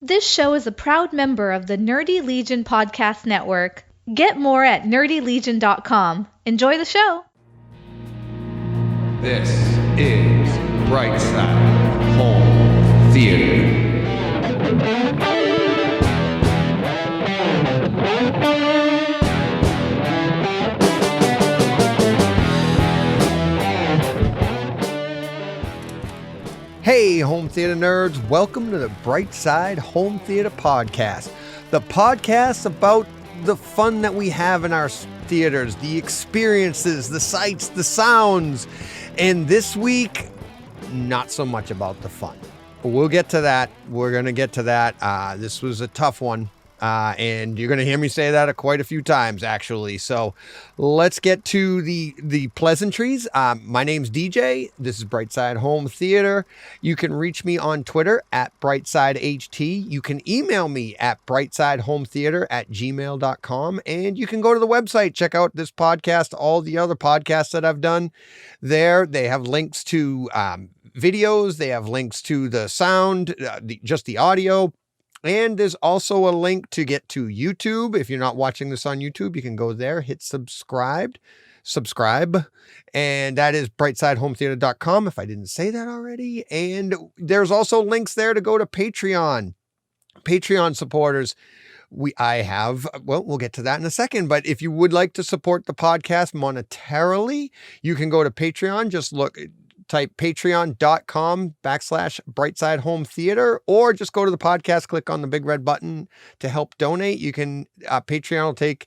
This show is a proud member of the Nerdy Legion Podcast Network. Get more at nerdylegion.com. Enjoy the show. This is Brightside Home Theater. Hey, home theater nerds, welcome to the Brightside Home Theater Podcast, the podcast about the fun that we have in our theaters, the experiences, the sights, the sounds, and this week, not so much about the fun. We'll get to that. We're going to get to that. This was a tough one. And you're going to hear me say that quite a few times, actually. So let's get to the pleasantries. My name's DJ. This is Brightside Home Theater. You can reach me on Twitter at BrightsideHT. You can email me at brightsidehometheater@gmail.com. And you can go to the website, check out this podcast, all the other podcasts that I've done there. They have links to videos. They have links to the sound, just the audio. And there's also a link to get to YouTube. If you're not watching this on YouTube, you can go there, hit subscribe, and that is brightsidehometheater.com if I didn't say that already. And there's also links there to go to Patreon. Patreon supporters, we'll get to that in a second, but if you would like to support the podcast monetarily, you can go to Patreon, type patreon.com/Brightside Home Theater, or just go to the podcast, click on the big red button to help donate. You can, Patreon will take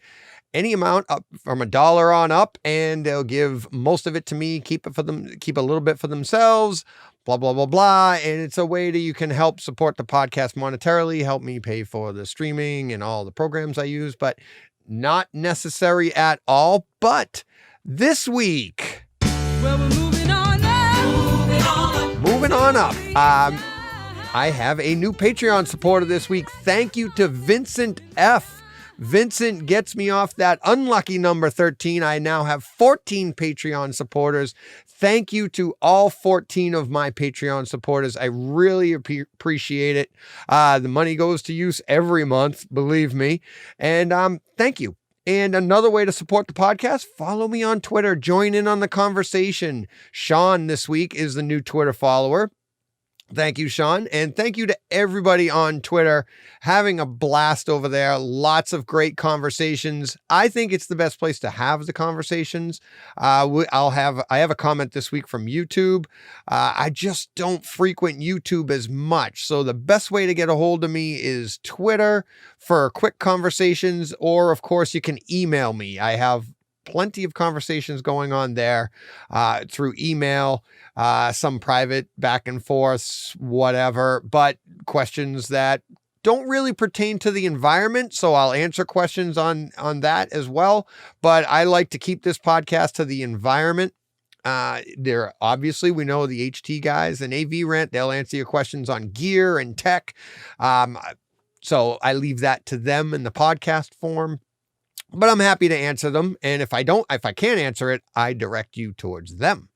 any amount up from $1 on up, and they'll give most of it to me, keep a little bit for themselves, blah, blah, blah, blah. And it's a way that you can help support the podcast monetarily, help me pay for the streaming and all the programs I use, but not necessary at all. But this week, Well, we're moving on up. moving on up. I have a new Patreon supporter this week. Thank you to Vincent F. Vincent gets me off that unlucky number 13. I now have 14 Patreon supporters. Thank you to all 14 of my Patreon supporters. I really appreciate it. The money goes to use every month, believe me. And thank you. And another way to support the podcast, follow me on Twitter. Join in on the conversation. Sean this week is the new Twitter follower. Thank you, Sean. And thank you to everybody on Twitter. Having a blast over there. Lots of great conversations. I think it's the best place to have the conversations. I have a comment this week from YouTube. I just don't frequent YouTube as much. So the best way to get a hold of me is Twitter for quick conversations, or of course you can email me. I have plenty of conversations going on there through email, some private back and forth, whatever, but questions that don't really pertain to the environment. So I'll answer questions on that as well. But I like to keep this podcast to the environment. There, obviously, we know the HT guys and AV Rent, they'll answer your questions on gear and tech. So I leave that to them in the podcast form. But I'm happy to answer them. And if I can't answer it, I direct you towards them.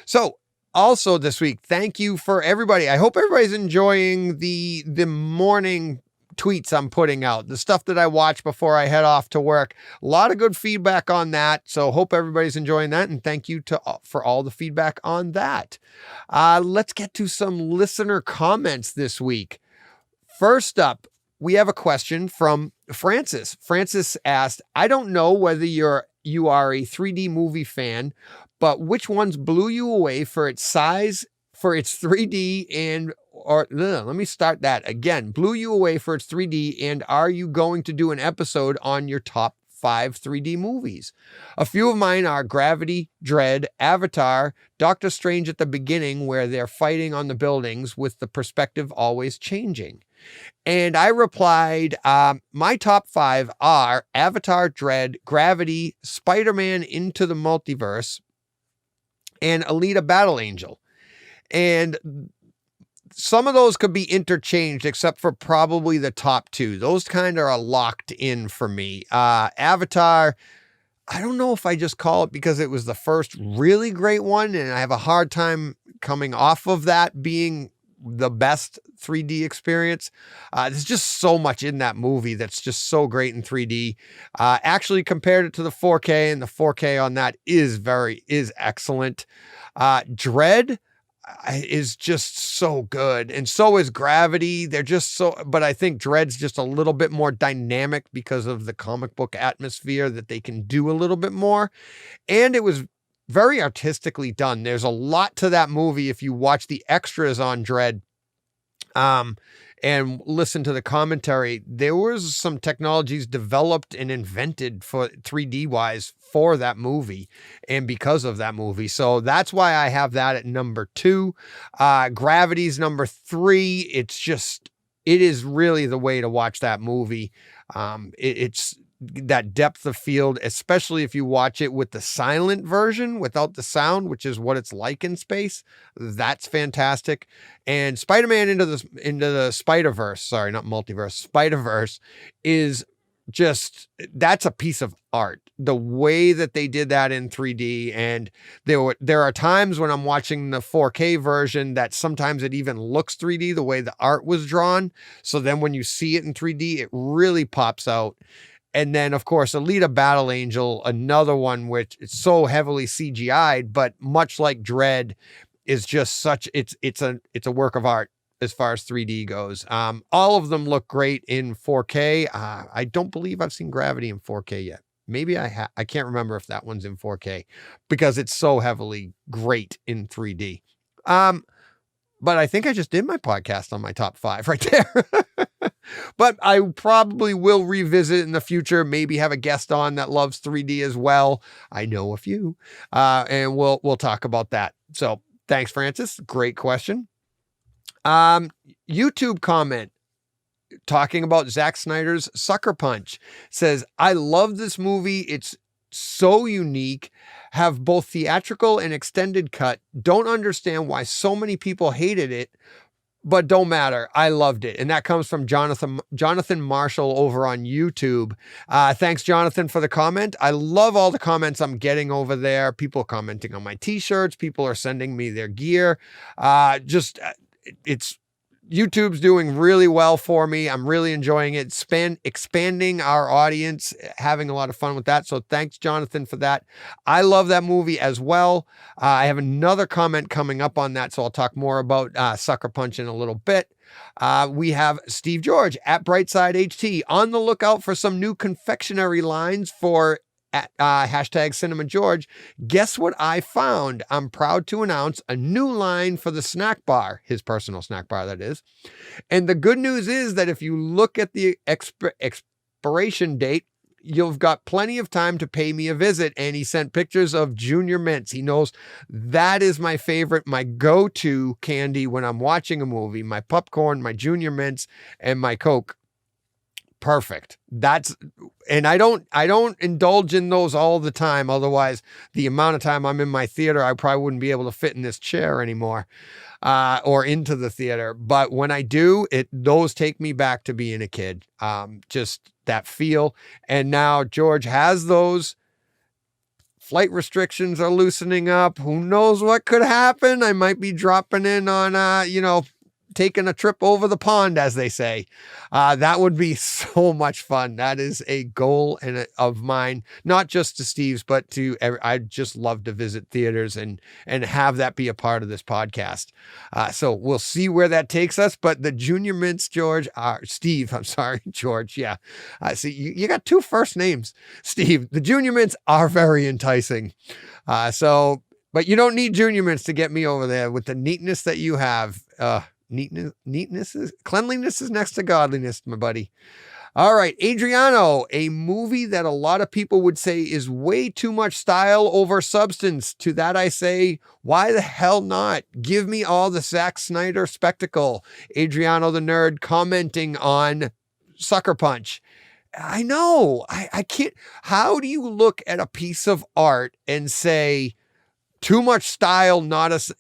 So also this week, thank you for everybody. I hope everybody's enjoying the morning tweets I'm putting out, the stuff that I watch before I head off to work. A lot of good feedback on that. So hope everybody's enjoying that. And thank you for all the feedback on that. Let's get to some listener comments this week. First up, we have a question from Francis. Francis asked, I don't know whether you are a 3D movie fan, but which ones blew you away for its size, for its 3D let me start that again. Blew you away for its 3D, and are you going to do an episode on your top 5 3D movies? A few of mine are Gravity, Dread, Avatar, Doctor Strange at the beginning where they're fighting on the buildings with the perspective always changing. And I replied, my top 5 are Avatar, Dread, Gravity, Spider-Man Into the Multiverse, and Alita Battle Angel. And some of those could be interchanged except for probably the top 2. Those kind of are locked in for me. Avatar, I don't know if I just call it because it was the first really great one, and I have a hard time coming off of that being the best 3D experience. There's just so much in that movie that's just so great in 3D. Actually compared it to the 4K, and the 4K on that is excellent. Dread is just so good, and so is Gravity. They're just but I think Dread's just a little bit more dynamic because of the comic book atmosphere that they can do a little bit more, and it was very artistically done. There's a lot to that movie if you watch the extras on Dread and listen to the commentary. There was some technologies developed and invented for 3D wise for that movie and because of that movie. So that's why I have that at number 2. Gravity's number 3. It is really the way to watch that movie. It's that depth of field, especially if you watch it with the silent version without the sound, which is what it's like in space. That's fantastic. And Spider-Man into the Spider-Verse, sorry, not multiverse, Spider-Verse is just, that's a piece of art. The way that they did that in 3D, and there are times when I'm watching the 4K version that sometimes it even looks 3D the way the art was drawn. So then when you see it in 3D, it really pops out. And then, of course, Alita Battle Angel, another one which is so heavily CGI'd, but much like Dread, is just it's a work of art as far as 3D goes. All of them look great in 4K. I don't believe I've seen Gravity in 4K yet. Maybe I can't remember if that one's in 4K because it's so heavily great in 3D. But I think I just did my podcast on my top 5 right there. But I probably will revisit in the future, maybe have a guest on that loves 3D as well. I know a few, and we'll talk about that. So thanks, Francis. Great question. YouTube comment talking about Zack Snyder's Sucker Punch says, I love this movie. It's so unique, have both theatrical and extended cut. Don't understand why so many people hated it, but don't matter. I loved it. And that comes from Jonathan Marshall over on YouTube. Thanks, Jonathan, for the comment. I love all the comments I'm getting over there. People commenting on my t-shirts. People are sending me their gear. It's YouTube's doing really well for me. I'm really enjoying it. Expanding our audience, having a lot of fun with that. So thanks, Jonathan, for that. I love that movie as well. I have another comment coming up on that, so I'll talk more about Sucker Punch in a little bit. We have Steve George at Brightside HT on the lookout for some new confectionery lines for at hashtag Cinema George. Guess what I found? I'm proud to announce a new line for the snack bar, his personal snack bar, that is. And the good news is that if you look at the expiration date, you've got plenty of time to pay me a visit. And he sent pictures of Junior Mints. He knows that is my favorite, my go-to candy when I'm watching a movie. My popcorn, my Junior Mints, and my Coke. Perfect. And I don't indulge in those all the time. Otherwise, the amount of time I'm in my theater, I probably wouldn't be able to fit in this chair anymore, or into the theater. But when I do, those take me back to being a kid. Just that feel. And now George has those. Flight restrictions are loosening up. Who knows what could happen? I might be dropping in on, taking a trip over the pond, as they say. That would be so much fun. That is a goal of mine, not just to Steve's, but I'd just love to visit theaters and have that be a part of this podcast. So we'll see where that takes us. But the Junior Mints, George, yeah. See, you got 2 first names, Steve. The Junior Mints are very enticing. But you don't need Junior Mints to get me over there with the neatness that you have. Cleanliness is next to godliness, my buddy. All right, Adriano, a movie that a lot of people would say is way too much style over substance. To that I say, why the hell not? Give me all the Zack Snyder spectacle. Adriano the nerd commenting on Sucker Punch. I know, I can't. How do you look at a piece of art and say too much style,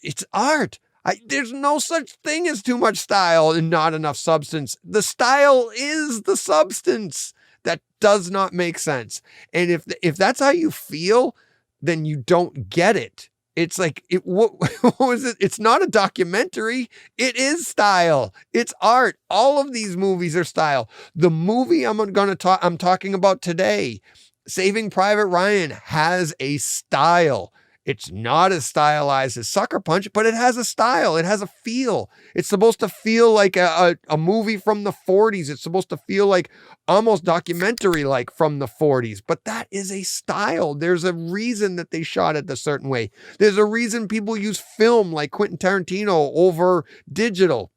it's art? There's no such thing as too much style and not enough substance. The style is the substance. That does not make sense. And if that's how you feel, then you don't get it. It's like, what was it? It's not a documentary. It is style. It's art. All of these movies are style. The movie I'm talking about today, Saving Private Ryan, has a style. It's not as stylized as Sucker Punch, but it has a style. It has a feel. It's supposed to feel like a movie from the 40s. It's supposed to feel like almost documentary like from the 40s. But that is a style. There's a reason that they shot it a certain way. There's a reason people use film like Quentin Tarantino over digital.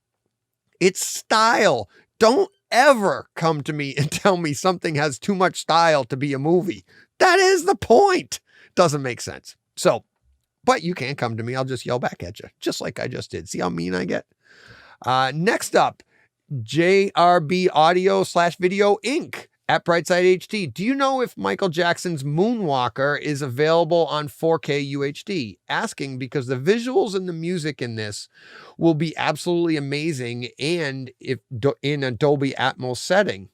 It's style. Don't ever come to me and tell me something has too much style to be a movie. That is the point. Doesn't make sense. So, but you can't come to me. I'll just yell back at you, just like I just did. See how mean I get? Next up, JRB Audio/Video Inc. at Brightside HD. Do you know if Michael Jackson's Moonwalker is available on 4K UHD? Asking because the visuals and the music in this will be absolutely amazing, and if in a Dolby Atmos setting.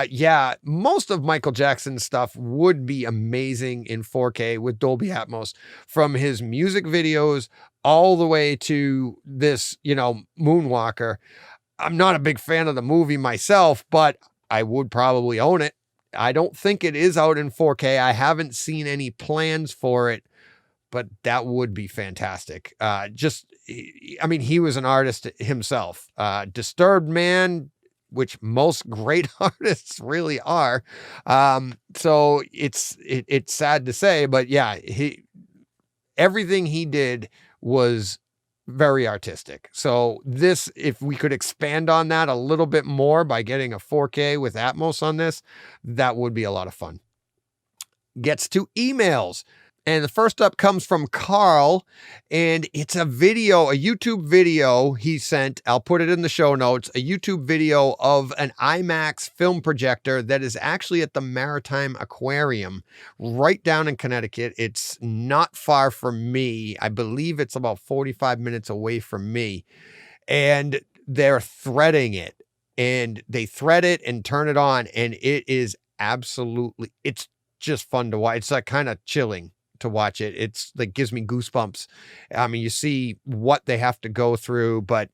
Yeah, most of Michael Jackson's stuff would be amazing in 4K with Dolby Atmos, from his music videos all the way to this, Moonwalker. I'm not a big fan of the movie myself, but I would probably own it. I don't think it is out in 4K. I haven't seen any plans for it, but that would be fantastic. He was an artist himself. Disturbed Man, which most great artists really are. So it's sad to say, but yeah, everything he did was very artistic. So this, if we could expand on that a little bit more by getting a 4K with Atmos on this, that would be a lot of fun. Gets to emails. And the first up comes from Carl, and it's a YouTube video he sent. I'll put it in the show notes, a YouTube video of an IMAX film projector that is actually at the Maritime Aquarium right down in Connecticut. It's not far from me. I believe it's about 45 minutes away from me. And they're threading it, and they thread it and turn it on, and it is it's just fun to watch. It's like kind of chilling to watch it. It's like gives me goosebumps. I mean, you see what they have to go through, but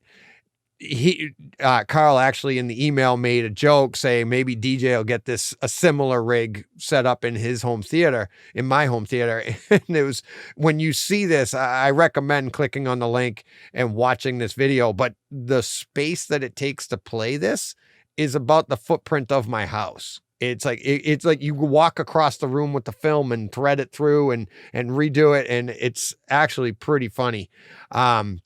Carl actually in the email made a joke saying maybe DJ will get a similar rig set up in his home theater, in my home theater. And it was, when you see this, I recommend clicking on the link and watching this video, but the space that it takes to play this is about the footprint of my house. It's like you walk across the room with the film and thread it through and redo it. And it's actually pretty funny. I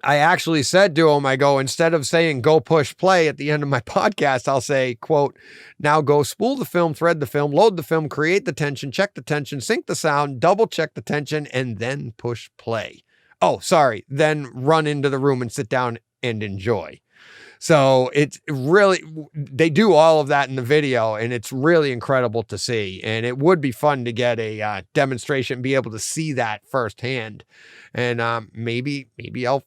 actually said to him, instead of saying go push play at the end of my podcast, I'll say, quote, now go spool the film, thread the film, load the film, create the tension, check the tension, sync the sound, double check the tension, and then push play. Oh, sorry. Then run into the room and sit down and enjoy. So it's really, they do all of that in the video, and it's really incredible to see. And it would be fun to get a demonstration, be able to see that firsthand. And maybe I'll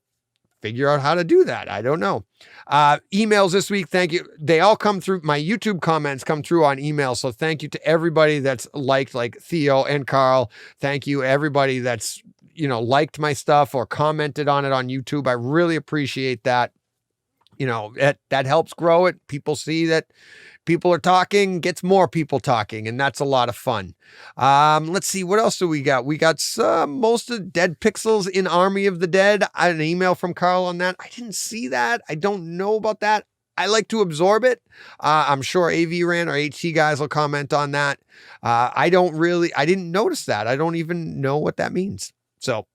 figure out how to do that. I don't know. Emails this week. Thank you. They all come through. My YouTube comments come through on email. So thank you to everybody that's liked, like Theo and Carl. Thank you everybody that's, liked my stuff or commented on it on YouTube. I really appreciate that. That helps grow it. People see that people are talking, gets more people talking, and that's a lot of fun. Let's see, what else do we got? We got most of Dead Pixels in Army of the Dead. I had an email from Carl on that. I didn't see that. I don't know about that. I like to absorb it. I'm sure AVRAN or HT guys will comment on that. I didn't notice that. I don't even know what that means. So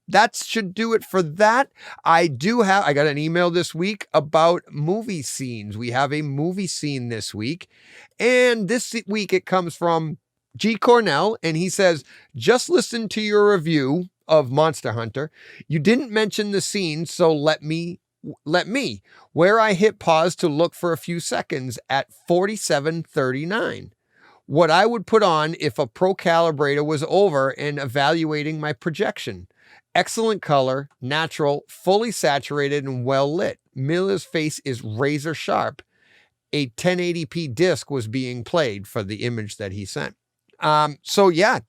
that should do it for that. I got an email this week about movie scenes. We have a movie scene this week. And this week it comes from G. Cornell. And he says, just listen to your review of Monster Hunter. You didn't mention the scene, so let me, where I hit pause to look for a few seconds at 47:39. What I would put on if a pro calibrator was over and evaluating my projection. Excellent color, natural, fully saturated, and well lit. Mila's face is razor sharp. A 1080p disc was being played for the image that he sent. So yeah,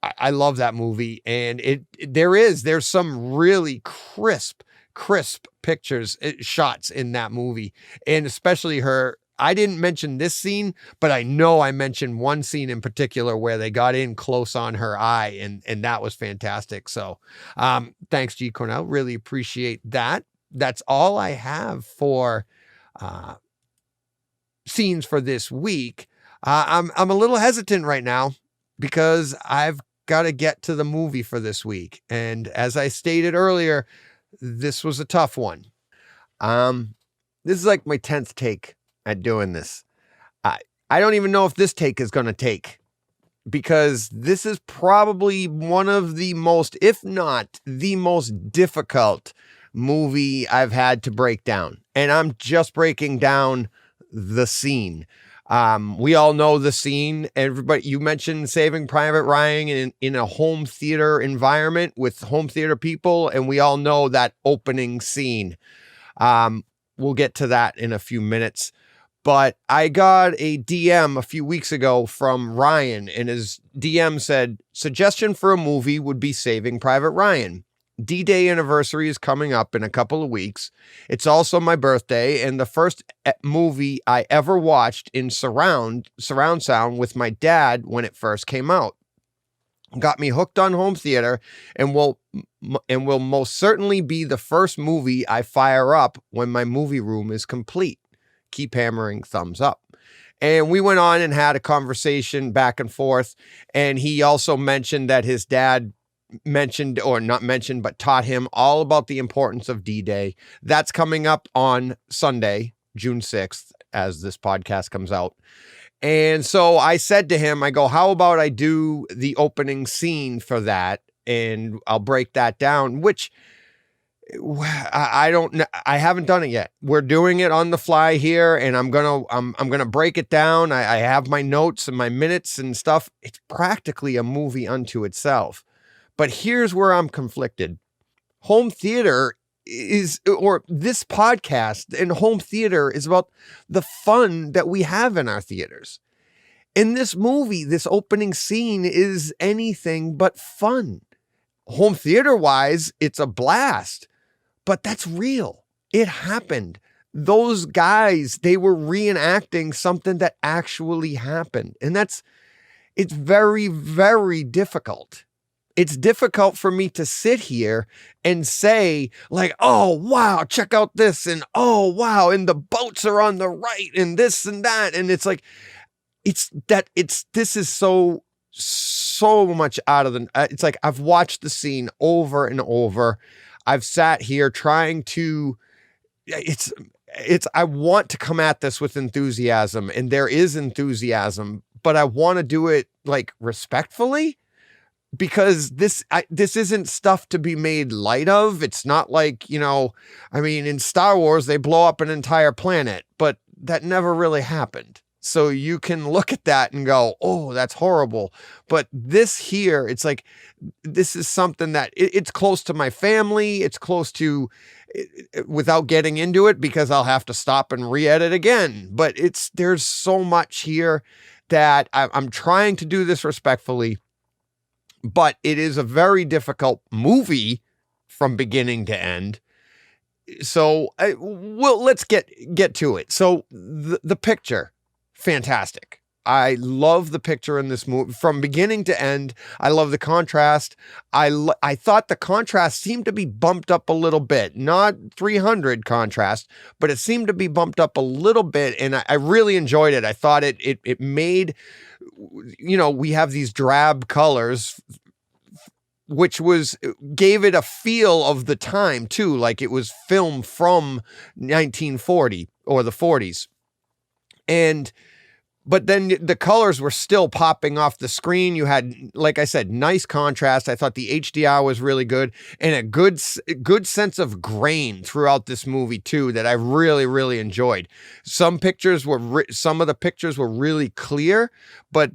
I love that movie, and there's some really crisp pictures, shots in that movie, and especially her. I didn't mention this scene, but I know I mentioned one scene in particular where they got in close on her eye, and that was fantastic. So, thanks, G. Cornell. Really appreciate that. That's all I have for scenes for this week. I'm a little hesitant right now because I've got to get to the movie for this week, and as I stated earlier, this was a tough one. This is like my 10th take at doing this. I don't even know if this take is going to take, because this is probably one of the most, if not the most difficult movie I've had to break down. And I'm just breaking down the scene. We all know the scene. Everybody, you mentioned Saving Private Ryan in a home theater environment with home theater people, and we all know that opening scene. We'll get to that in a few minutes. But I got a DM a few weeks ago from Ryan, and his DM said, suggestion for a movie would be Saving Private Ryan. D-Day anniversary is coming up in a couple of weeks. It's also my birthday, and the first movie I ever watched in surround sound with my dad when it first came out. Got me hooked on home theater, and will most certainly be the first movie I fire up when my movie room is complete. Keep hammering thumbs up. And we went on and had a conversation back and forth. And he also mentioned that his dad taught him all about the importance of D-Day. That's coming up on Sunday, June 6th, as this podcast comes out. And so I said to him, I go, how about I do the opening scene for that? And I'll break that down, which I haven't done it yet. We're doing it on the fly here, and I'm gonna break it down. I have my notes and my minutes and stuff. It's practically a movie unto itself. But here's where I'm conflicted. Home theater this podcast and home theater is about the fun that we have in our theaters. In this movie, this opening scene is anything but fun. Home theater wise, it's a blast. But that's real. It happened. Those guys, they were reenacting something that actually happened. And it's very, very difficult. It's difficult for me to sit here and say like, oh, wow, check out this. And oh, wow. And the boats are on the right and this and that. And it's like, this is so much out of it's like, I've watched the scene over and over. I've sat here trying to, I want to come at this with enthusiasm, and there is enthusiasm, but I want to do it like respectfully, because this isn't stuff to be made light of. It's not like, in Star Wars, they blow up an entire planet, but that never really happened. So you can look at that and go, oh, that's horrible. But this here, it's like, this is something that it's close to my family. It's close to, without getting into it, because I'll have to stop and re-edit again. But there's so much here that I'm trying to do this respectfully, but it is a very difficult movie from beginning to end. So let's get to it. So the picture. Fantastic. I love the picture in this movie from beginning to end. I love the contrast. I thought the contrast seemed to be bumped up a little bit, not 300 contrast, but it seemed to be bumped up a little bit. And I really enjoyed it. I thought it made, we have these drab colors, which gave it a feel of the time too. Like it was filmed from 1940 or the 40s. But then the colors were still popping off the screen. You had, like I said, nice contrast. I thought the HDR was really good, and a good sense of grain throughout this movie too, that I really, really enjoyed. Some of the pictures were really clear, but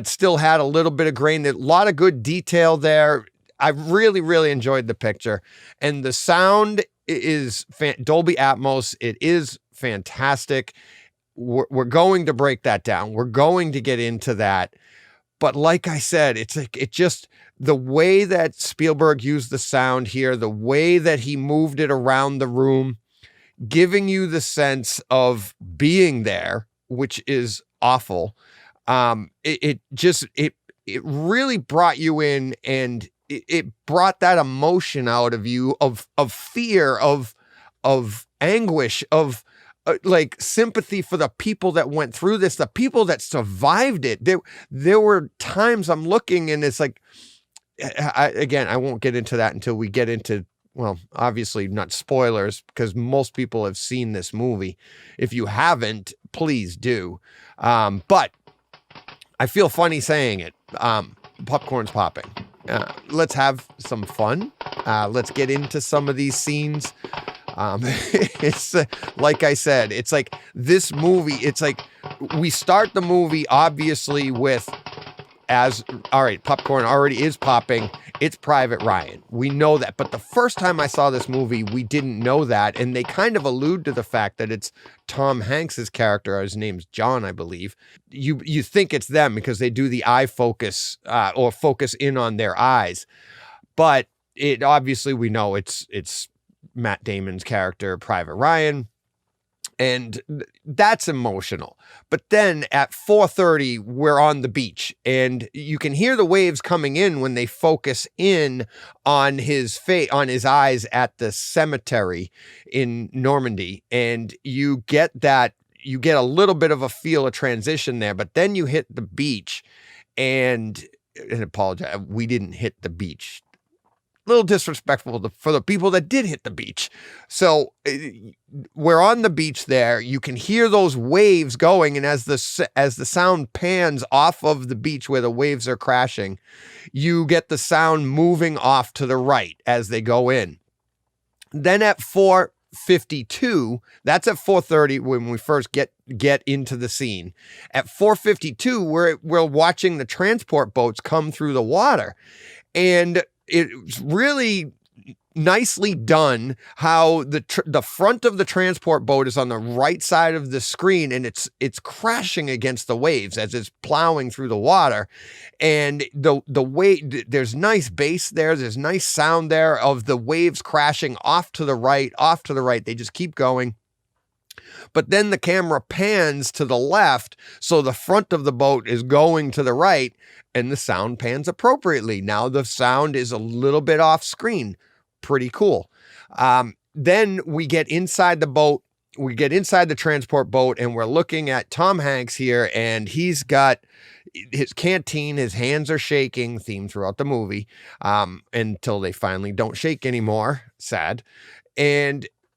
still had a little bit of grain. A lot of good detail there. I really, really enjoyed the picture, and the sound is Dolby Atmos. It is fantastic. We're going to break that down. We're going to get into that. But like I said, it's like, it just, the way that Spielberg used the sound here, the way that he moved it around the room, giving you the sense of being there, which is awful. It really brought you in, and it brought that emotion out of you of fear, of anguish, of like sympathy for the people that went through this, the people that survived it. There were times I'm looking and it's like, I won't get into that until we get into, well, obviously not spoilers because most people have seen this movie. If you haven't, please do. But I feel funny saying it. Popcorn's popping. Let's have some fun. Let's get into some of these scenes. It's like I said, it's like this movie, it's like we start the movie obviously with, all right, popcorn already is popping. It's Private Ryan. We know that. But the first time I saw this movie, we didn't know that. And they kind of allude to the fact that it's Tom Hanks's character. His name's John, I believe. You think it's them because they do the eye focus or focus in on their eyes. But it obviously we know it's Matt Damon's character, Private Ryan, and that's emotional. But then at 4:30, we're on the beach, and you can hear the waves coming in when they focus in on his face, on his eyes at the cemetery in Normandy, and you get a little bit of a feel of transition there. But then you hit the beach, and apologize, we didn't hit the beach. Little disrespectful for the people that did hit the beach. So we're on the beach there. You can hear those waves going, and as the sound pans off of the beach where the waves are crashing, you get the sound moving off to the right as they go in. Then at 4:52, that's at 4:30 when we first get into the scene. At 4:52, we're watching the transport boats come through the water, and it's really nicely done how the front of the transport boat is on the right side of the screen, and it's crashing against the waves as it's plowing through the water. And the way there's nice bass there, there's nice sound there of the waves crashing off to the right. They just keep going. But then the camera pans to the left, so the front of the boat is going to the right, and the sound pans appropriately. Now the sound is a little bit off screen. Pretty cool. Then we get inside the boat. We get inside the transport boat, and we're looking at Tom Hanks here, and he's got his canteen. His hands are shaking, theme throughout the movie, until they finally don't shake anymore. Sad.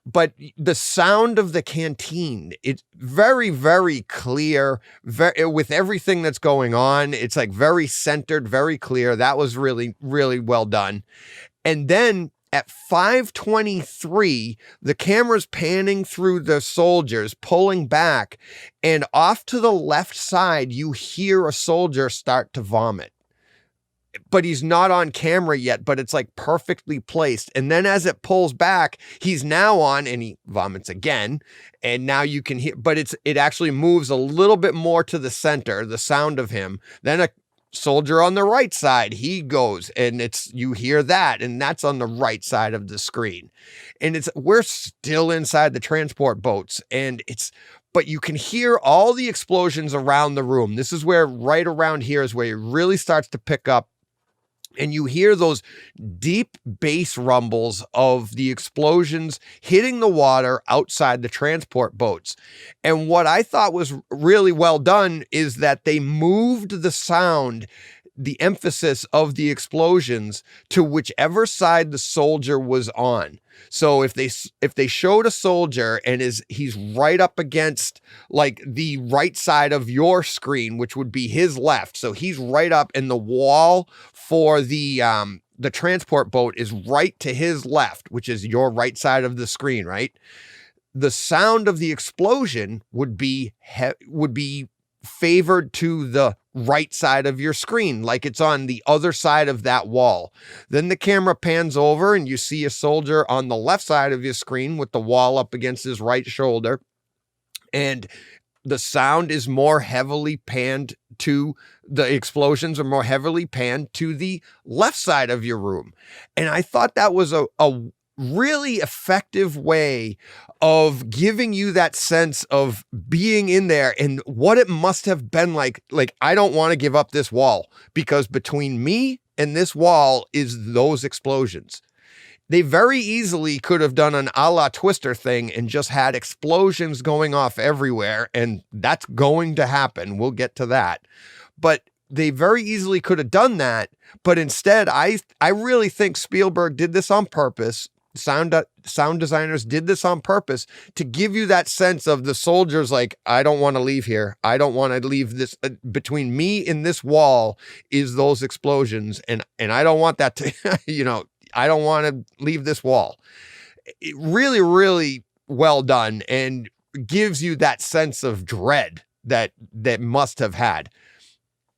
But the sound of the canteen, it's very, very clear, with everything that's going on. It's like very centered, very clear. That was really, really well done. And then at 5:23, the camera's panning through the soldiers, pulling back, and off to the left side, you hear a soldier start to vomit. But he's not on camera yet, but it's like perfectly placed. And then as it pulls back, he's now on and he vomits again. And now you can hear, but it actually moves a little bit more to the center, the sound of him. Then a soldier on the right side, he goes, and you hear that, and that's on the right side of the screen. And we're still inside the transport boats, but you can hear all the explosions around the room. This is where, right around here is where it really starts to pick up. And you hear those deep bass rumbles of the explosions hitting the water outside the transport boats. And what I thought was really well done is that they moved the sound, the emphasis of the explosions, to whichever side the soldier was on. So if they showed a soldier and he's right up against like the right side of your screen, which would be his left. So he's right up, and the wall for the transport boat is right to his left, which is your right side of the screen, right? The sound of the explosion would be favored to the right side of your screen, like it's on the other side of that wall. Then the camera pans over and you see a soldier on the left side of your screen with the wall up against his right shoulder. And the sound is more heavily panned to the explosions are more heavily panned to the left side of your room. And I thought that was a really effective way of giving you that sense of being in there and what it must have been like. Like, I don't want to give up this wall because between me and this wall is those explosions. They very easily could have done an a la Twister thing and just had explosions going off everywhere. And that's going to happen. We'll get to that. But they very easily could have done that. But instead, I really think Spielberg did this on purpose. Sound designers did this on purpose to give you that sense of the soldiers like, I don't want to leave here. I don't want to leave this. Between me and this wall is those explosions. And I don't want that to, I don't want to leave this wall. It really, really well done and gives you that sense of dread that must have had.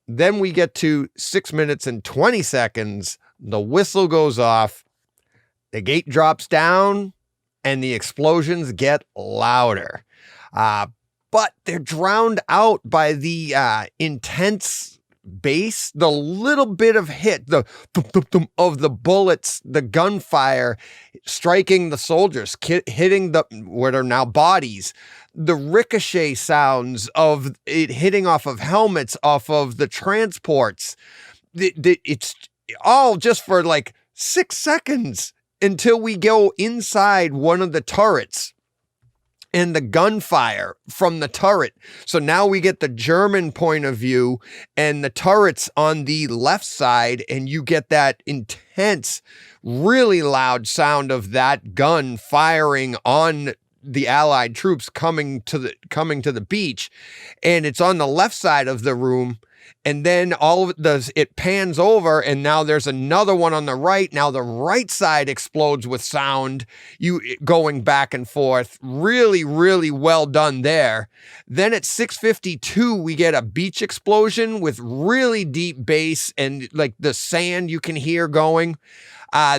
Then we get to 6 minutes and 20 seconds. The whistle goes off. The gate drops down and the explosions get louder. But they're drowned out by the intense bass, the little bit of hit, the thump, thump, thump of the bullets, the gunfire striking the soldiers, hitting what are now bodies, the ricochet sounds of it hitting off of helmets, off of the transports. It's all just for like 6 seconds until we go inside one of the turrets and the gunfire from the turret. So now we get the German point of view and the turrets on the left side, and you get that intense, really loud sound of that gun firing on the Allied troops coming to the beach. And it's on the left side of the room. And then it pans over, and now there's another one on the right. Now the right side explodes with sound, you going back and forth. Really, really well done there. Then at 6:52, we get a beach explosion with really deep bass and like the sand you can hear going.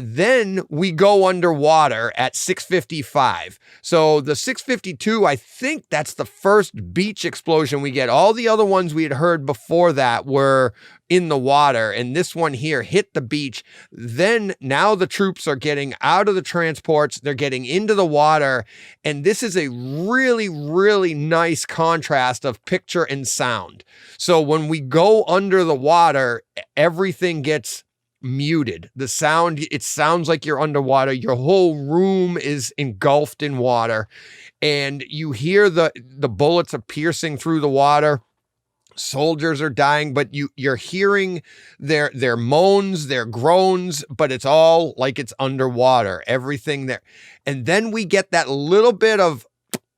Then we go underwater at 6:55. So the 6:52, I think that's the first beach explosion we get. All the other ones we had heard before that were in the water, and this one here hit the beach. Then now the troops are getting out of the transports. They're getting into the water, and this is a really, really nice contrast of picture and sound. So when we go under the water, everything gets muted. The sound, it sounds like you're underwater. Your whole room is engulfed in water, and you hear the bullets are piercing through the water. Soldiers are dying, but you're hearing their moans, their groans, but it's all like it's underwater. Everything there. And then we get that little bit of,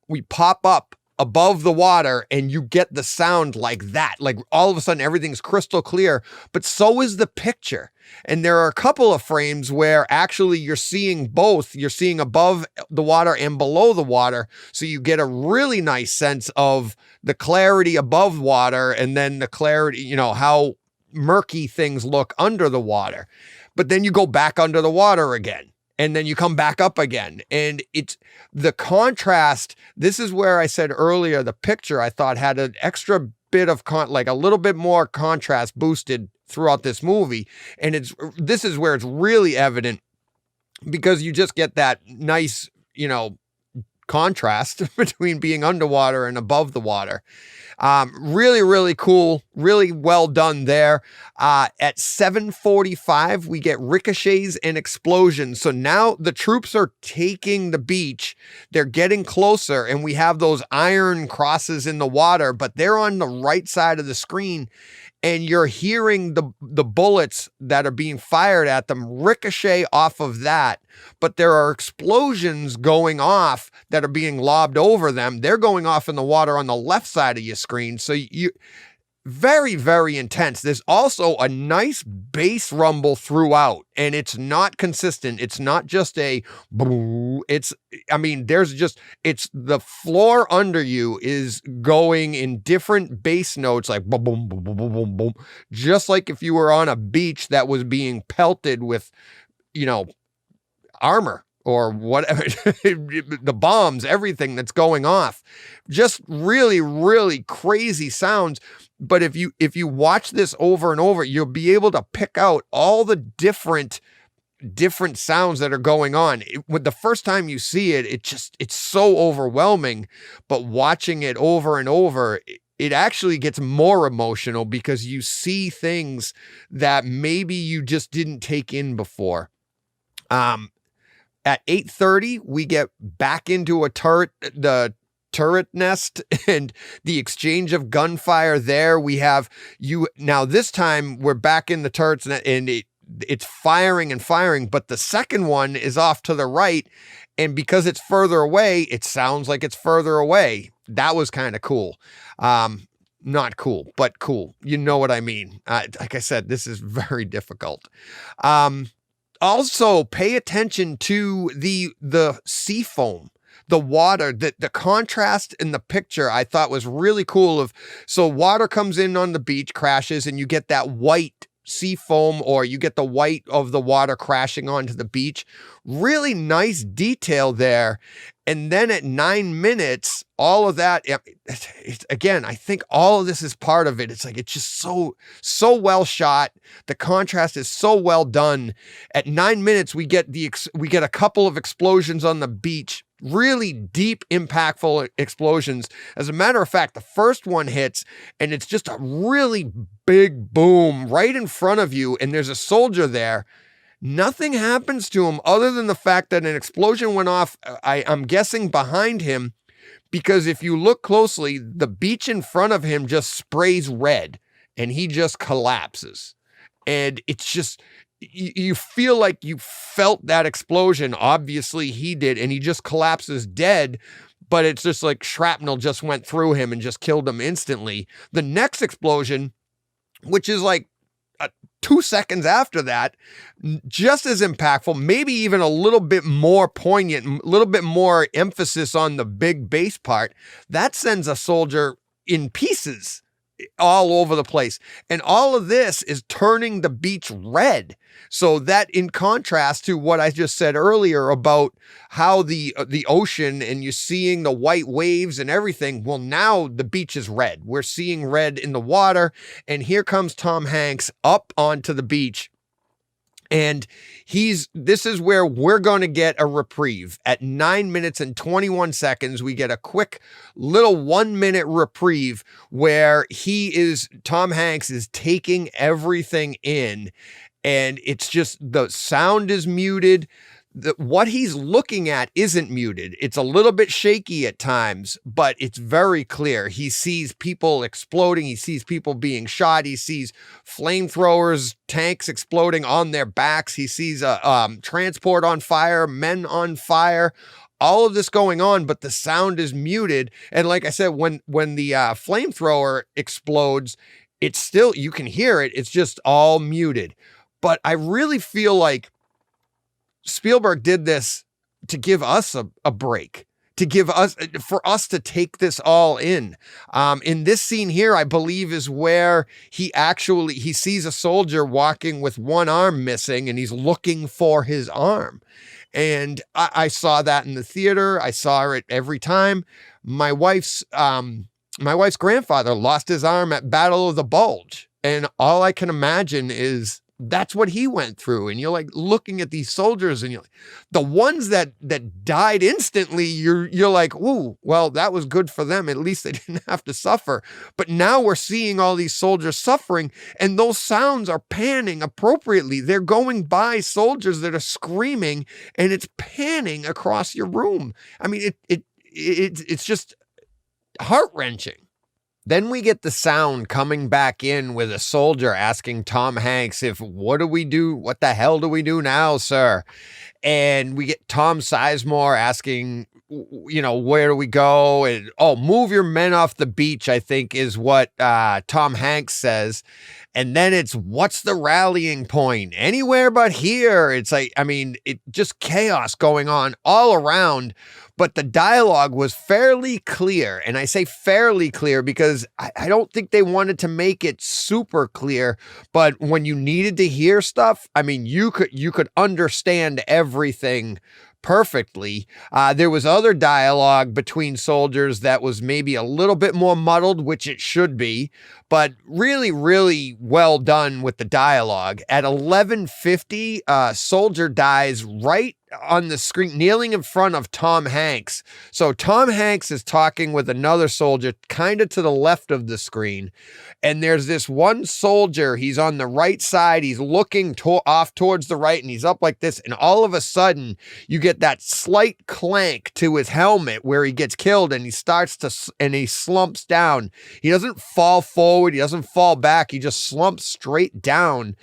we pop up above the water and you get the sound like that. Like all of a sudden everything's crystal clear, but so is the picture. And there are a couple of frames where actually you're seeing both. You're seeing above the water and below the water. So you get a really nice sense of the clarity above water and then the clarity, how murky things look under the water. But then you go back under the water again. And then you come back up again. And it's the contrast. This is where I said earlier, the picture I thought had an extra bit of like a little bit more contrast boosted throughout this movie. And this is where it's really evident because you just get that nice, contrast between being underwater and above the water. Really, really cool. Really well done there. At 7:45, we get ricochets and explosions. So now the troops are taking the beach. They're getting closer, and we have those iron crosses in the water, but they're on the right side of the screen. And you're hearing the bullets that are being fired at them ricochet off of that. But there are explosions going off that are being lobbed over them. They're going off in the water on the left side of your screen. So very, very intense. There's also a nice bass rumble throughout, and it's not consistent. It's not just a boo. It's the floor under you is going in different bass notes, like boom, boom, boom, boom, boom, boom, boom. Just like if you were on a beach that was being pelted with, armor or whatever, the bombs, everything that's going off. Just really, really crazy sounds. But if you watch this over and over, you'll be able to pick out all the different sounds that are going on. With the first time you see it, it's so overwhelming, but watching it over and over, it actually gets more emotional because you see things that maybe you just didn't take in before. At 8:30, we get back into the turret nest and the exchange of gunfire there. We have now this time we're back in the turrets and it's firing and firing, but the second one is off to the right. And because it's further away, it sounds like it's further away. That was kind of cool. Not cool, but cool. You know what I mean? Like I said, this is very difficult. Also, pay attention to the sea foam, the water, the contrast in the picture I thought was really cool. So water comes in on the beach, crashes, and you get that white sea foam, or you get the white of the water crashing onto the beach. Really nice detail there. And then at 9 minutes, all of that, again, I think all of this is part of it. It's like, it's just so well shot. The contrast is so well done. At 9 minutes, we get a couple of explosions on the beach. Really deep, impactful explosions. As a matter of fact, the first one hits and it's just a really big boom right in front of you. And there's a soldier there. Nothing happens to him other than the fact that an explosion went off, I'm guessing behind him, because if you look closely, the beach in front of him just sprays red and he just collapses. And it's just, you feel like you felt that explosion. Obviously he did, and he just collapses dead, but it's just like shrapnel just went through him and just killed him instantly. The next explosion, which is like 2 seconds after that, just as impactful, maybe even a little bit more poignant, a little bit more emphasis on the big bass part, that sends a soldier in pieces all over the place. And all of this is turning the beach red. So that, in contrast to what I just said earlier about how the ocean and you're seeing the white waves and everything, well, now the beach is red. We're seeing red in the water, and here comes Tom Hanks up onto the beach. And this is where we're going to get a reprieve. At 9 minutes and 21 seconds, we get a quick little 1 minute reprieve where Tom Hanks is taking everything in, and it's just, the sound is muted. What he's looking at isn't muted. It's a little bit shaky at times, but it's very clear. He sees people exploding. He sees people being shot. He sees flamethrowers, tanks exploding on their backs. He sees a transport on fire, men on fire, all of this going on, but the sound is muted. And like I said, when the flamethrower explodes, it's still, you can hear it. It's just all muted. But I really feel like Spielberg did this to give us a break, for us to take this all in. In this scene here, I believe, is where he sees a soldier walking with one arm missing, and he's looking for his arm. And I saw that in the theater. I saw it every time. My wife's grandfather lost his arm at Battle of the Bulge. And all I can imagine is that's what he went through. And you're like looking at these soldiers, and you're like, the ones that died instantly, you're like, ooh, well, that was good for them. At least they didn't have to suffer. But now we're seeing all these soldiers suffering, and those sounds are panning appropriately. They're going by soldiers that are screaming, and it's panning across your room. I mean, it's just heart-wrenching. Then we get the sound coming back in with a soldier asking Tom Hanks what do we do? What the hell do we do now, sir? And we get Tom Sizemore asking, where do we go? And, move your men off the beach, I think is what Tom Hanks says. And then it's, what's the rallying point? Anywhere but here. It's like, it just chaos going on all around. But the dialogue was fairly clear. And I say fairly clear because I don't think they wanted to make it super clear. But when you needed to hear stuff, you could understand everything perfectly. There was other dialogue between soldiers that was maybe a little bit more muddled, which it should be, but really, really well done with the dialogue. At 11:50, a soldier dies right on the screen, kneeling in front of Tom Hanks. So Tom Hanks is talking with another soldier kind of to the left of the screen. And there's this one soldier, he's on the right side, he's looking off towards the right, and he's up like this. And all of a sudden, you get that slight clank to his helmet where he gets killed, and he slumps down. He doesn't fall forward, he doesn't fall back, he just slumps straight down.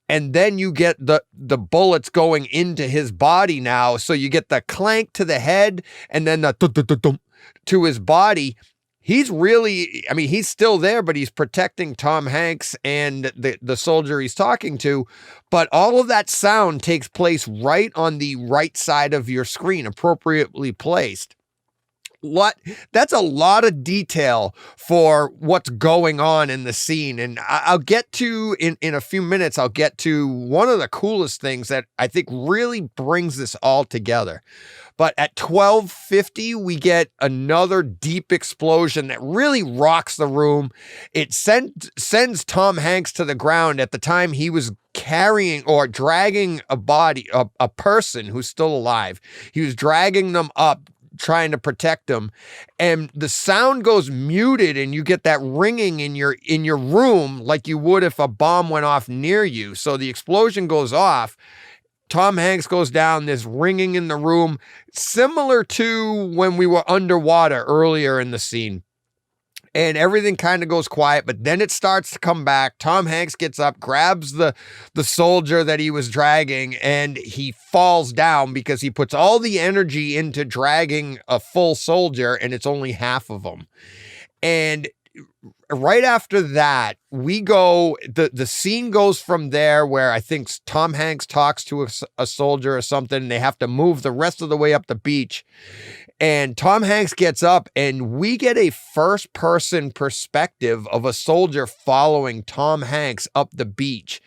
And then you get the bullets going into his body now. So you get the clank to the head and then the to his body. He's really, I mean, he's still there, but he's protecting Tom Hanks and the soldier he's talking to. But all of that sound takes place right on the right side of your screen, appropriately placed. That's a lot of detail for what's going on in the scene. And I'll get to, in a few minutes, I'll get to one of the coolest things that I think really brings this all together. But at 12:50, we get another deep explosion that really rocks the room. It sends Tom Hanks to the ground. At the time, he was carrying or dragging a person who's still alive. He was dragging them up, trying to protect them, and the sound goes muted, and you get that ringing in your room like you would if a bomb went off near you. So the explosion goes off. Tom Hanks goes down, there's ringing in the room, similar to when we were underwater earlier in the scene. And everything kind of goes quiet, but then it starts to come back. Tom Hanks gets up, grabs the soldier that he was dragging, and he falls down because he puts all the energy into dragging a full soldier, and it's only half of them. And right after that, the scene goes from there where I think Tom Hanks talks to a soldier or something, and they have to move the rest of the way up the beach. And Tom Hanks gets up, and we get a first-person perspective of a soldier following Tom Hanks up the beach.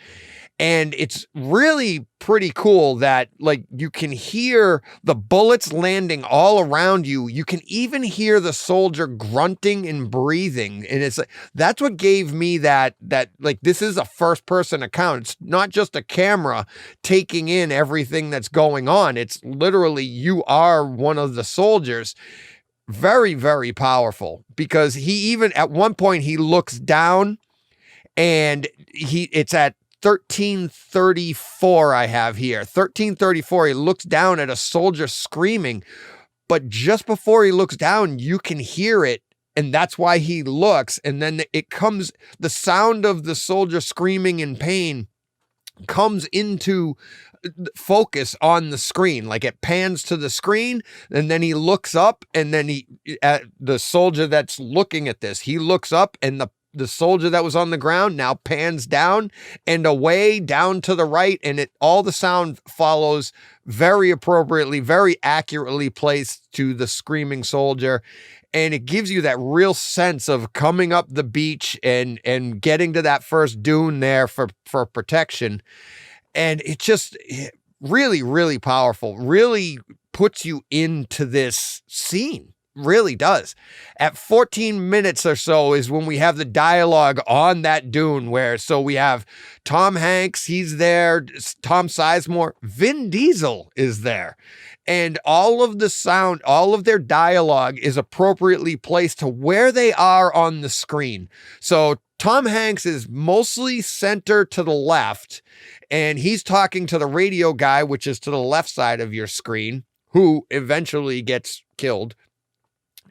And it's really pretty cool that, like, you can hear the bullets landing all around you. You can even hear the soldier grunting and breathing. And it's like, that's what gave me that like, this is a first person account. It's not just a camera taking in everything that's going on. It's literally, you are one of the soldiers. Very, very powerful, because he even at one point he looks down, and it's at 13:34 I have here. 13:34, he looks down at a soldier screaming, but just before he looks down, you can hear it, and that's why he looks, and then the sound of the soldier screaming in pain comes into focus on the screen. Like, it pans to the screen, and then he looks up, and then the soldier that's looking at this, he looks up, and the soldier that was on the ground now pans down and away down to the right, and all the sound follows very appropriately, very accurately placed to the screaming soldier. And it gives you that real sense of coming up the beach and getting to that first dune there for protection. And it just really, really powerful, really puts you into this scene. Really does. At 14 minutes or so is when we have the dialogue on that dune, so we have Tom Hanks, he's there, Tom Sizemore, Vin Diesel is there. And all of the sound, all of their dialogue is appropriately placed to where they are on the screen. So Tom Hanks is mostly center to the left, and he's talking to the radio guy, which is to the left side of your screen, who eventually gets killed.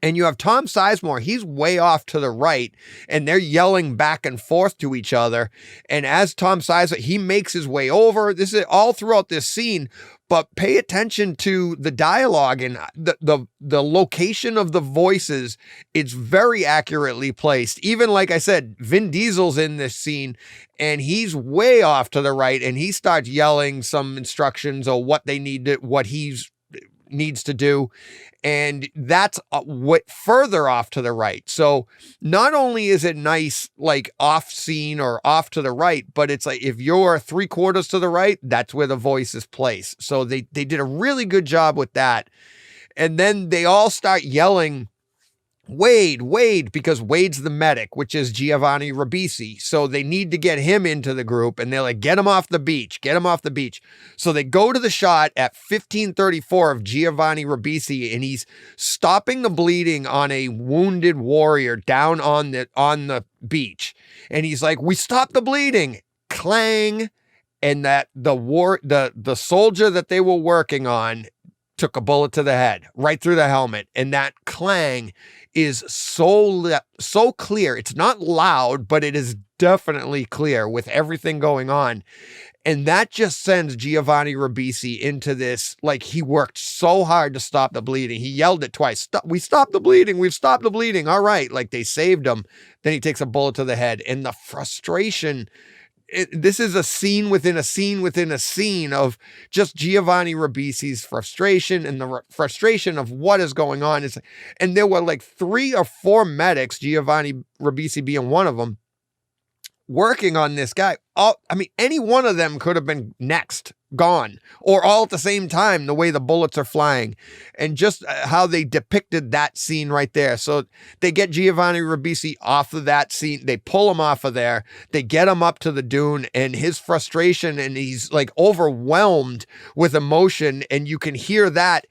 And you have Tom Sizemore, he's way off to the right, and they're yelling back and forth to each other. And as Tom Sizemore, he makes his way over. This is all throughout this scene, but pay attention to the dialogue and the location of the voices. It's very accurately placed. Even, like I said, Vin Diesel's in this scene, and he's way off to the right, and he starts yelling some instructions or what they need to, what he's needs to do. And that's what further off to the right. So not only is it nice, like off scene or off to the right, but it's like if you're 3/4 to the right, that's where the voice is placed. So they did a really good job with that. And then they all start yelling, Wade, because Wade's the medic, which is Giovanni Ribisi. So they need to get him into the group, and they're like, get him off the beach. So they go to the shot at 15:34 of Giovanni Ribisi, and he's stopping the bleeding on a wounded warrior down on the beach. And he's like, we stopped the bleeding. Clang. And that the soldier that they were working on took a bullet to the head, right through the helmet. And that clang is so clear. It's not loud, but it is definitely clear with everything going on. And that just sends Giovanni Ribisi into this, like he worked so hard to stop the bleeding. He yelled it twice. We stopped the bleeding. We've stopped the bleeding. All right. Like they saved him. Then he takes a bullet to the head, and the frustration. This is a scene within a scene within a scene of just Giovanni Ribisi's frustration and the frustration of what is going on. And there were like 3 or 4 medics, Giovanni Ribisi being one of them, working on this guy. Any one of them could have been next, gone, or all at the same time, the way the bullets are flying, and just how they depicted that scene right there. So they get Giovanni Ribisi off of that scene. They pull him off of there. They get him up to the dune, and his frustration, and he's like overwhelmed with emotion, and you can hear that.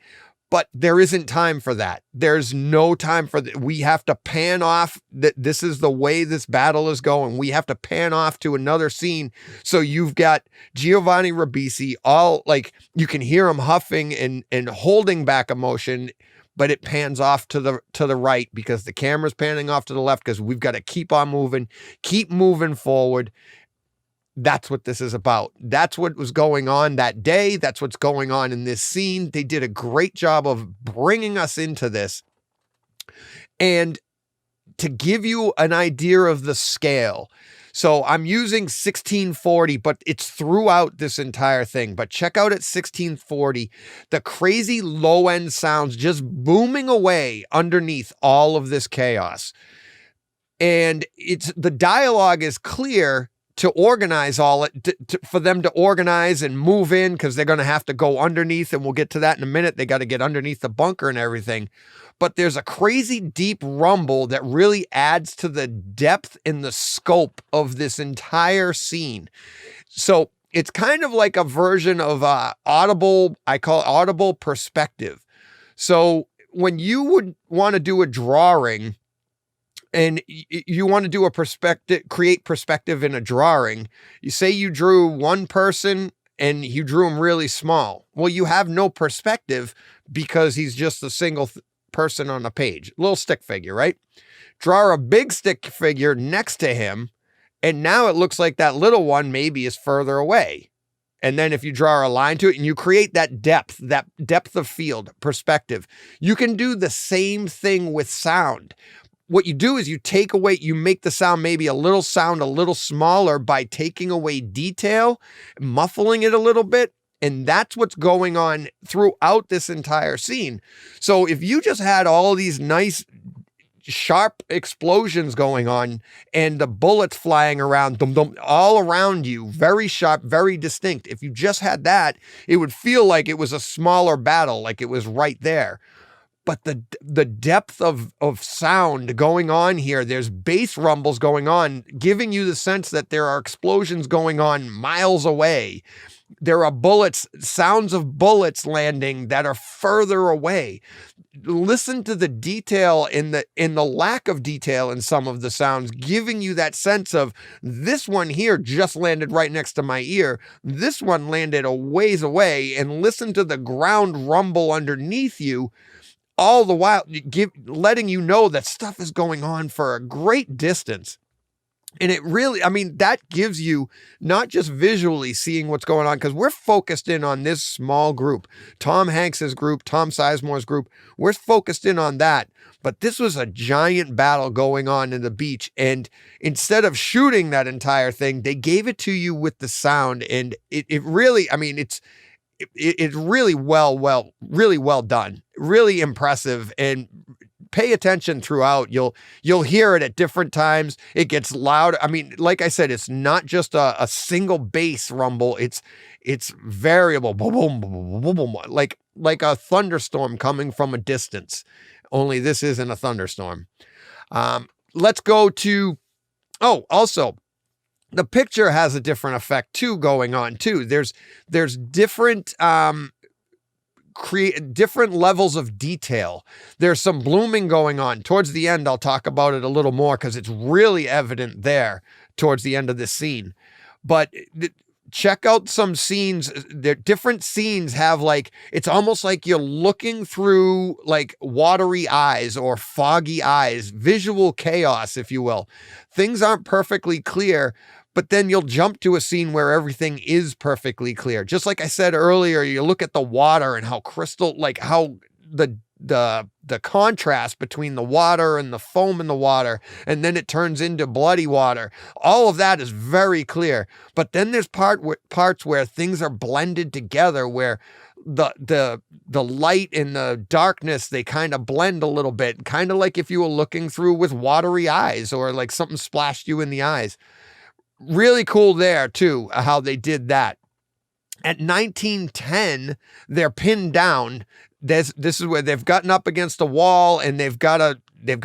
But there isn't time for that. There's no time for that. We have to pan off that. This is the way this battle is going. We have to pan off to another scene. So you've got Giovanni Ribisi, all like you can hear him huffing and holding back emotion, but it pans off to the right because the camera's panning off to the left because we've got to keep on moving, keep moving forward. That's what this is about. That's what was going on that day. That's what's going on in this scene. They did a great job of bringing us into this. And to give you an idea of the scale, so I'm using 1640, but it's throughout this entire thing. But check out at 1640, the crazy low end sounds just booming away underneath all of this chaos. And the dialogue is clear to organize all it, for them to organize and move in, because they're going to have to go underneath, and we'll get to that in a minute. They got to get underneath the bunker and everything. But there's a crazy deep rumble that really adds to the depth and the scope of this entire scene. So it's kind of like a version of audible, I call it audible perspective. So when you would want to do a drawing, and you want to do a perspective, create perspective in a drawing, you say you drew one person and you drew him really small. Well, you have no perspective because he's just a single person on a page, little stick figure, right? Draw a big stick figure next to him, and now it looks like that little one maybe is further away. And then if you draw a line to it and you create that depth of field perspective, you can do the same thing with sound. What you do is you make the sound maybe a little smaller by taking away detail, muffling it a little bit. And that's what's going on throughout this entire scene. So if you just had all these nice, sharp explosions going on and the bullets flying around, all around you, very sharp, very distinct. If you just had that, it would feel like it was a smaller battle, like it was right there. But the depth of sound going on here, there's bass rumbles going on, giving you the sense that there are explosions going on miles away. There are sounds of bullets landing that are further away. Listen to the detail in the lack of detail in some of the sounds, giving you that sense of this one here just landed right next to my ear. This one landed a ways away, and listen to the ground rumble underneath you. All the while letting you know that stuff is going on for a great distance. And it really, that gives you not just visually seeing what's going on, because we're focused in on this small group, Tom Hanks's group, Tom Sizemore's group. We're focused in on that. But this was a giant battle going on in the beach. And instead of shooting that entire thing, they gave it to you with the sound. And it really, it's really really well done, really impressive, and pay attention throughout. You'll hear it at different times. It gets loud. I mean, like I said, it's not just a single bass rumble. It's variable, boom, boom, boom, boom, boom, like a thunderstorm coming from a distance. Only this isn't a thunderstorm. Let's go to. Oh, also, the picture has a different effect too going on too. There's different different levels of detail. There's some blooming going on towards the end. I'll talk about it a little more because it's really evident there towards the end of this scene. But check out some scenes. Different scenes have like, it's almost like you're looking through like watery eyes or foggy eyes, visual chaos, if you will. Things aren't perfectly clear, but then you'll jump to a scene where everything is perfectly clear. Just like I said earlier, you look at the water and how crystal, like how the contrast between the water and the foam in the water, and then it turns into bloody water. All of that is very clear. But then there's parts where things are blended together, where the light and the darkness, they kind of blend a little bit, kind of like if you were looking through with watery eyes or like something splashed you in the eyes. Really cool there too, how they did that. At 1910, they're pinned down. This is where they've gotten up against the wall, and they've got to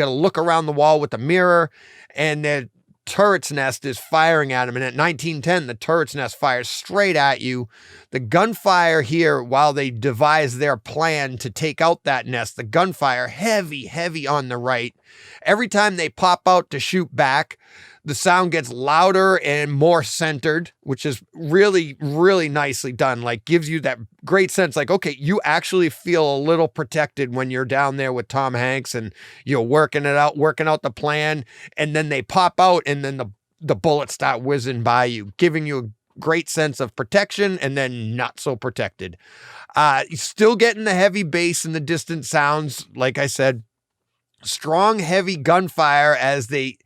look around the wall with the mirror, and their turret's nest is firing at them. And at 1910, the turret's nest fires straight at you. The gunfire here, while they devise their plan to take out that nest, the gunfire heavy on the right. Every time they pop out to shoot back, the sound gets louder and more centered, which is really, really nicely done. Like, gives you that great sense, like, okay, you actually feel a little protected when you're down there with Tom Hanks and you're working out the plan, and then they pop out and then the bullets start whizzing by you, giving you a great sense of protection and then not so protected. Still getting the heavy bass and the distant sounds, like I said. Strong, heavy gunfire as they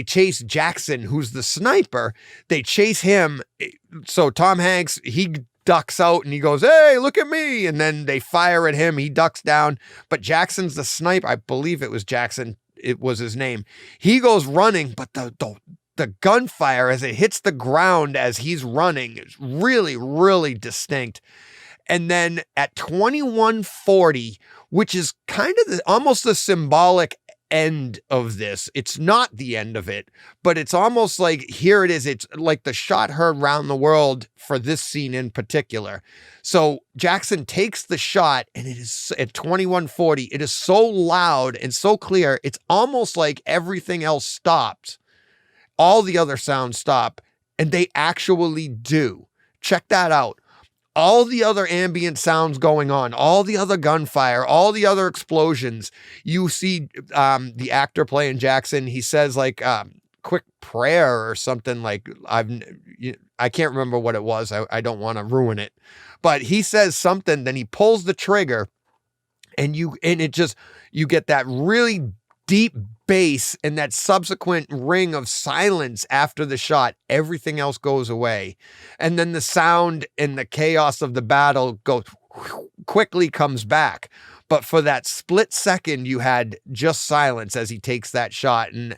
chase Jackson, who's the sniper. They chase him. So Tom Hanks, he ducks out and he goes, "Hey, look at me." And then they fire at him. He ducks down, but Jackson's the sniper. I believe it was Jackson. It was his name. He goes running, but the gunfire as it hits the ground as he's running is really, really distinct. And then at 21:40, which is kind of almost the symbolic end of this. It's not the end of it, but it's almost like, here it is. It's like the shot heard round the world for this scene in particular. So Jackson takes the shot, and it is at 21:40. It is so loud and so clear. It's almost like everything else stops. All the other sounds stop, and they actually do. Check that out. All the other ambient sounds going on, all the other gunfire, all the other explosions. You see the actor playing Jackson. He says like quick prayer or something, like I can't remember what it was. I don't want to ruin it, but he says something. Then he pulls the trigger, and you get that really deep bass and that subsequent ring of silence after the shot. Everything else goes away. And then the sound and the chaos of the battle quickly comes back. But for that split second, you had just silence as he takes that shot. And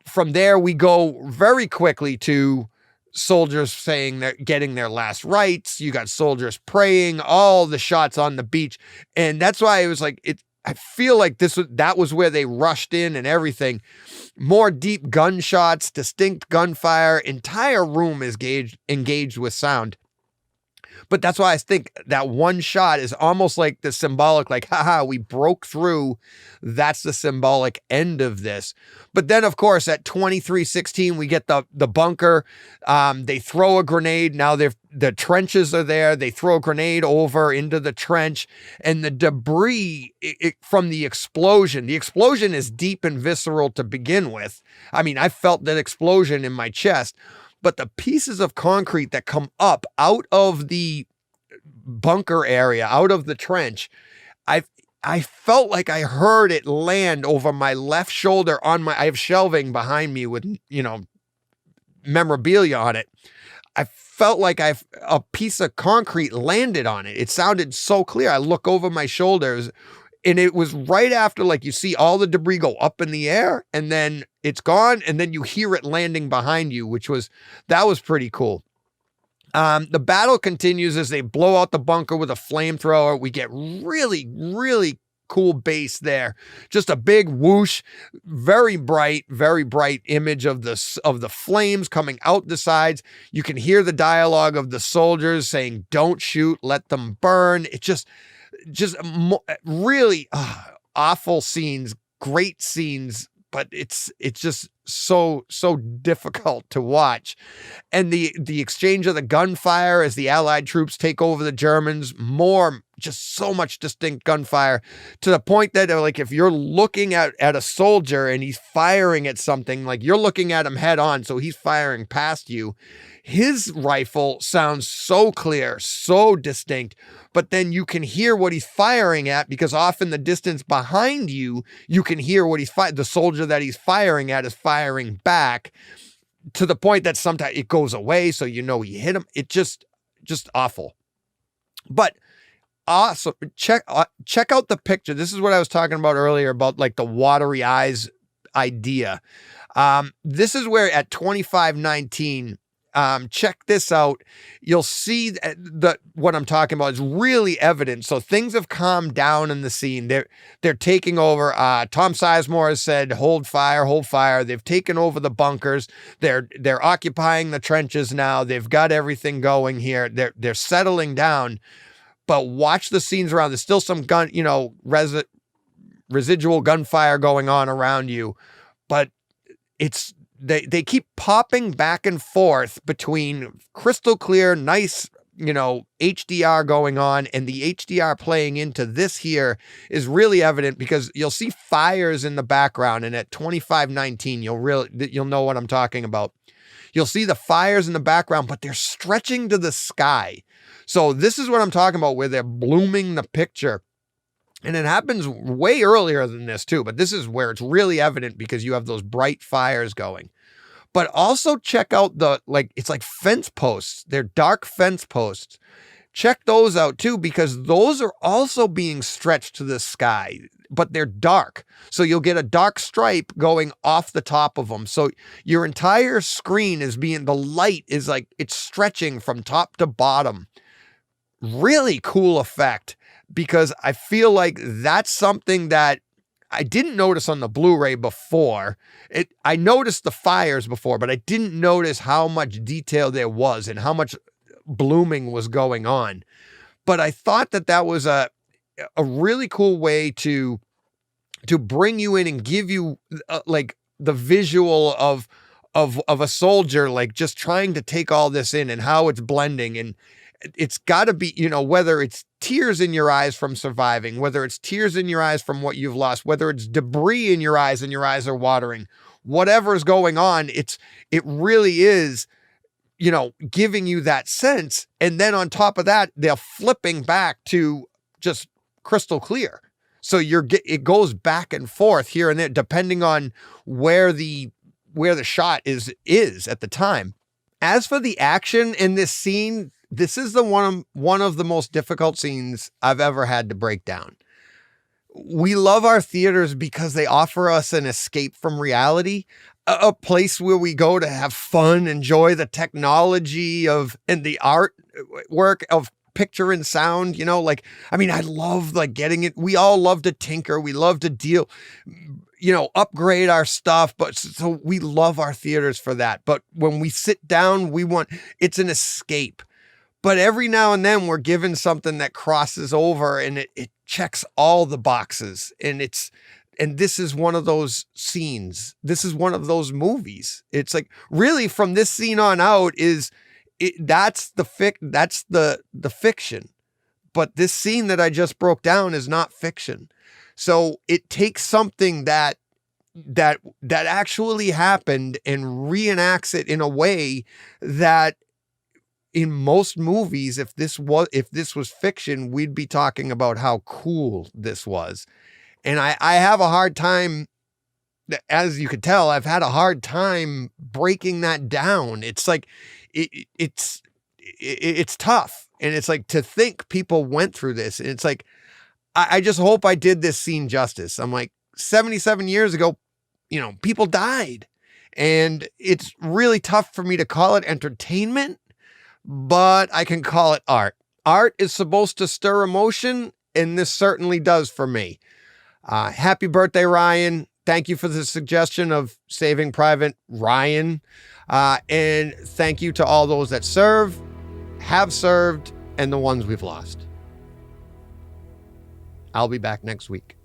from there, we go very quickly to soldiers saying they're getting their last rites. You got soldiers praying, all the shots on the beach. And that's why it was like, I feel like that was where they rushed in and everything. More deep gunshots, distinct gunfire. Entire room is engaged with sound. But that's why I think that one shot is almost like the symbolic, like, haha, we broke through. That's the symbolic end of this. But then, of course, at 23:16, we get the bunker. They throw a grenade. Now the trenches are there. They throw a grenade over into the trench, and the debris from the explosion is deep and visceral to begin with. I mean, I felt that explosion in my chest. But the pieces of concrete that come up out of the bunker area, out of the trench, I felt like I heard it land over my left shoulder I have shelving behind me with, memorabilia on it. I felt like a piece of concrete landed on it. It sounded so clear. I look over my shoulders, and it was right after, like, you see all the debris go up in the air and then it's gone. And then you hear it landing behind you, that was pretty cool. The battle continues as they blow out the bunker with a flamethrower. We get really, really cool bass there. Just a big whoosh, very bright image of the flames coming out the sides. You can hear the dialogue of the soldiers saying, "Don't shoot, let them burn." It just really awful scenes, great scenes, but it's just so difficult to watch. And the exchange of the gunfire as the Allied troops take over the Germans, just so much distinct gunfire, to the point that, like, if you're looking at a soldier and he's firing at something, like, you're looking at him head on, so he's firing past you. His rifle sounds so clear, so distinct, but then you can hear what he's firing at, because off in the distance behind you, you can hear what the soldier that he's firing at is firing back, to the point that sometimes it goes away, so you know he hit him. It just awful. But awesome. Check out the picture. This is what I was talking about earlier about, like, the watery eyes idea. This is where at 2519, check this out. You'll see that what I'm talking about is really evident. So things have calmed down in the scene. They're taking over. Tom Sizemore has said, hold fire. They've taken over the bunkers. They're occupying the trenches now. They've got everything going here. They're settling down. But watch the scenes around. There's still some residual gunfire going on around you, but they keep popping back and forth between crystal clear, nice, HDR going on, and the HDR playing into this here is really evident, because you'll see fires in the background, and at 2519, you'll know what I'm talking about. You'll see the fires in the background, but they're stretching to the sky. So this is what I'm talking about, where they're blooming the picture. And it happens way earlier than this too, but this is where it's really evident, because you have those bright fires going. But also check out it's like fence posts. They're dark fence posts. Check those out too, because those are also being stretched to the sky, but they're dark. So you'll get a dark stripe going off the top of them. So your entire screen the light is like, it's stretching from top to bottom. Really cool effect, because I feel like that's something that I didn't notice on the Blu-ray before. I noticed the fires before, but I didn't notice how much detail there was and how much blooming was going on. But I thought that was a really cool way to bring you in and give you like the visual of a soldier, like, just trying to take all this in and how it's blending. And it's got to be, whether it's tears in your eyes from surviving, whether it's tears in your eyes from what you've lost, whether it's debris in your eyes and your eyes are watering, whatever's going on, it really is, giving you that sense. And then on top of that, they're flipping back to just crystal clear. So it goes back and forth here and there, depending on where the shot is at the time. As for the action in this scene, this is one of the most difficult scenes I've ever had to break down. We love our theaters because they offer us an escape from reality, a place where we go to have fun, enjoy the technology and the artwork of picture and sound, I love getting it. We all love to tinker. We love to deal, upgrade our stuff. But so we love our theaters for that. But when we sit down, it's an escape. But every now and then we're given something that crosses over and it checks all the boxes. And this is one of those scenes. This is one of those movies. It's like, really, from this scene on out that's the fiction. But this scene that I just broke down is not fiction. So it takes something that actually happened and reenacts it in a way that, in most movies, if this was fiction, we'd be talking about how cool this was. And I have a hard time, as you could tell, I've had a hard time breaking that down. It's like, it's tough. And it's like to think people went through this. And it's like, I just hope I did this scene justice. I'm like, 77 years ago, people died. And it's really tough for me to call it entertainment, but I can call it art. Art is supposed to stir emotion, and this certainly does for me. Happy birthday, Ryan. Thank you for the suggestion of Saving Private Ryan. And thank you to all those that serve, have served, and the ones we've lost. I'll be back next week.